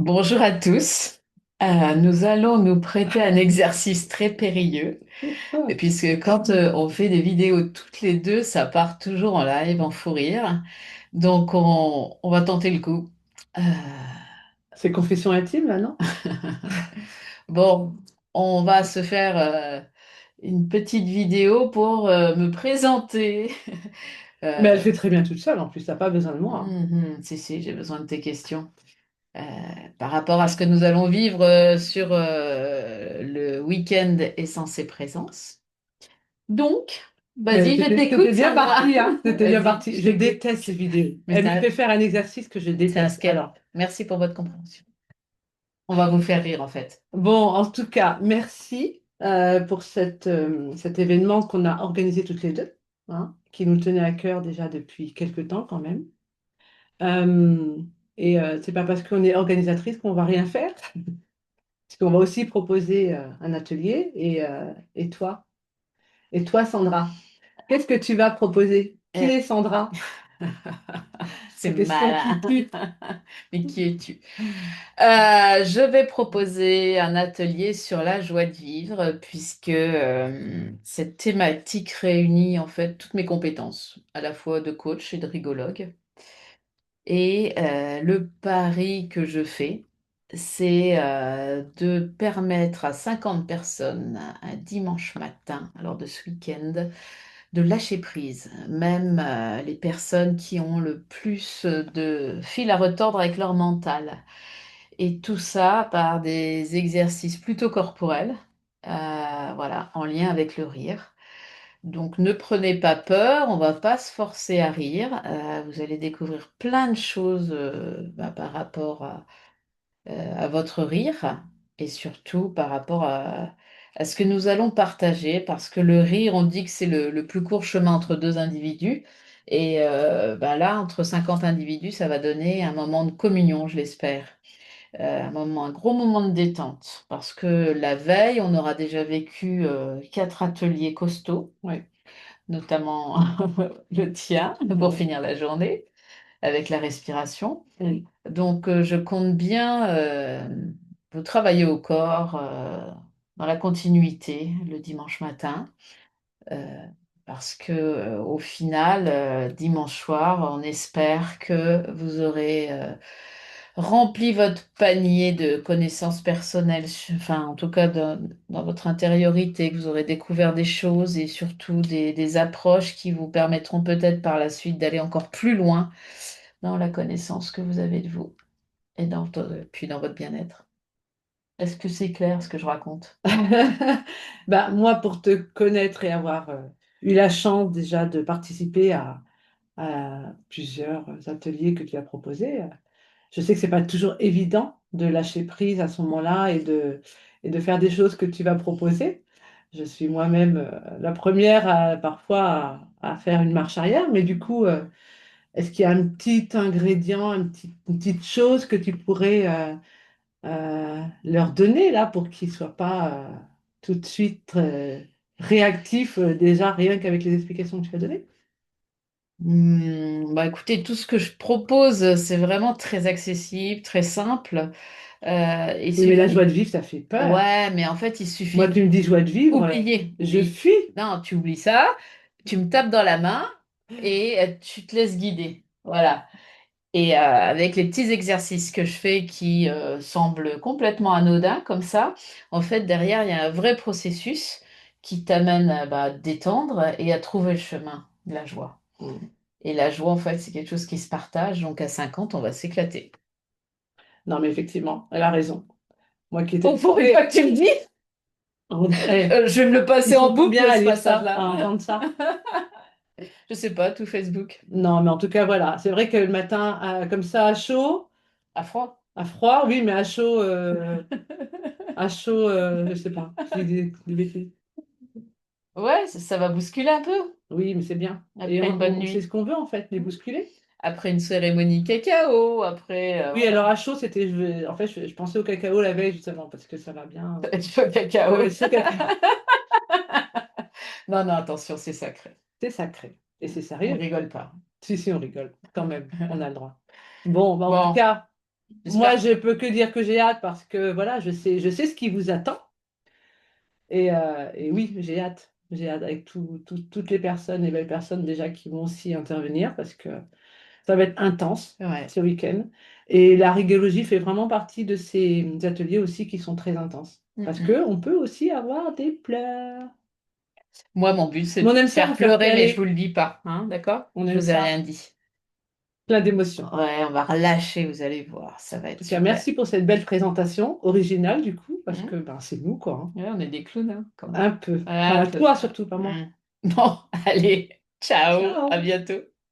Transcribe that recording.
Bonjour à tous. Nous allons nous prêter à un exercice très périlleux, et puisque quand on fait des vidéos toutes les deux, ça part toujours en live, en fou rire. Donc on va tenter le coup. Euh, C'est confession intime, là, non? bon, on va se faire une petite vidéo pour me présenter. Mais elle Euh, fait très bien toute seule, en plus, t'as pas besoin de moi. si, j'ai besoin de tes questions. Euh, Par rapport à ce que nous allons vivre sur le week-end Essence et Présence. Donc, Mais vas-y, je t'étais t'écoute, bien Sandra. parti, hein? T'étais bien Vas-y, parti. je Je t'écoute. déteste ces vidéos. Mais Elle me fait faire un exercice que je c'est un déteste. sketch. Alors, Merci pour votre compréhension. On va vous faire rire, en fait. bon, en tout cas, merci pour cet événement qu'on a organisé toutes les deux, hein, qui nous tenait à cœur déjà depuis quelques temps quand même. Euh, c'est pas parce qu'on est organisatrice qu'on va rien faire, parce qu'on va aussi proposer un atelier. Et toi, Sandra? Qu'est-ce que tu vas proposer? Qui Euh, est Sandra? c'est La question qui malin. tue. Mais qui es-tu? Je vais proposer un atelier sur la joie de vivre, puisque cette thématique réunit en fait toutes mes compétences, à la fois de coach et de rigologue. Et le pari que je fais, c'est de permettre à 50 personnes un dimanche matin, alors de ce week-end, de lâcher prise. Même les personnes qui ont le plus de fil à retordre avec leur mental. Et tout ça par des exercices plutôt corporels, voilà, en lien avec le rire. Donc ne prenez pas peur, on va pas se forcer à rire. Vous allez découvrir plein de choses par rapport à votre rire et surtout par rapport à ce que nous allons partager parce que le rire, on dit que c'est le plus court chemin entre deux individus. Et là, entre 50 individus, ça va donner un moment de communion, je l'espère. Un gros moment de détente parce que la veille, on aura déjà vécu 4 ateliers costauds, Oui. notamment le tien pour Oui. finir la journée avec la respiration. Oui. Donc, je compte bien vous travailler au corps dans la continuité le dimanche matin. euh, Parce que au final, dimanche soir, on espère que vous aurez rempli votre panier de connaissances personnelles, enfin en tout cas dans votre intériorité, que vous aurez découvert des choses et surtout des approches qui vous permettront peut-être par la suite d'aller encore plus loin dans la connaissance que vous avez de vous et puis dans votre bien-être. Est-ce que c'est clair ce que je raconte? Bah, moi, pour te connaître et avoir eu la chance déjà de participer à plusieurs ateliers que tu as proposés, je sais que c'est pas toujours évident de lâcher prise à ce moment-là et de faire des choses que tu vas proposer. Je suis moi-même la première parfois à faire une marche arrière, mais du coup, est-ce qu'il y a un petit ingrédient, une petite chose que tu pourrais leur donner là pour qu'ils ne soient pas tout de suite réactifs déjà rien qu'avec les explications que tu as données? Écoutez, tout ce que je propose, c'est vraiment très accessible, très simple. Il Oui, mais la joie suffit. de vivre, ça fait peur. Ouais, mais en fait, il Moi, suffit tu me dis joie de vivre, d'oublier. je Oublie. fuis. Non, tu oublies ça, tu me tapes dans la main et tu te laisses guider. Voilà. Et avec les petits exercices que je fais qui semblent complètement anodins comme ça, en fait, derrière, il y a un vrai processus qui t'amène à te détendre et à trouver le chemin de la joie. Mm. Et la joie, en fait, c'est quelque chose qui se partage. Donc à 50, on va s'éclater. Non, mais effectivement, elle a raison. Moi qui étais Oh, faut pas que tu me dises. Je vais me le ils passer en sont combien boucle, à ce lire ça, à passage-là. entendre ça? Je sais pas, tout Facebook. Non, mais en tout cas, voilà. C'est vrai que le matin, comme ça, à chaud, À froid. à froid, oui, mais à chaud, je sais pas. Je dis des bêtises. Ouais, ça va bousculer un peu Oui, mais c'est bien. Et après une bonne c'est ce nuit. qu'on veut, en fait, les bousculer. Après une cérémonie cacao, après, Oui, alors voilà. à chaud, en fait, je pensais au cacao la veille, justement, parce que ça va bien. Ça va être chaud cacao. Ouais, c'est cacao. Non, non, attention, c'est sacré. C'est sacré. Et c'est On sérieux. rigole pas. Si, si, on rigole. Quand même, on a le droit. Bon, bah, en tout Bon, cas. Moi, J'espère. je peux que dire que j'ai hâte parce que voilà, je sais ce qui vous attend. Et oui, j'ai hâte. J'ai hâte avec toutes les personnes, les belles personnes déjà qui vont aussi intervenir parce que ça va être intense Ouais. ce week-end. Et la rigologie fait vraiment partie de ces ateliers aussi qui sont très intenses. Mm, Parce mm. qu'on peut aussi avoir des pleurs. Moi, mon but, c'est Mais de on vous aime ça, faire vous faire pleurer, mais je vous pleurer. le dis pas, hein, d'accord? On Je aime vous ai rien ça. dit. Plein d'émotions. Ouais, on va relâcher, vous allez voir, ça va En être tout cas, super. merci pour cette belle présentation originale du coup, parce que Mm. ben, c'est nous quoi, hein. Ouais, on est des clowns, hein, quand même. Un peu. Un Enfin, peu. toi surtout, pas moi. Mm. Bon, allez, ciao, à Ciao! bientôt.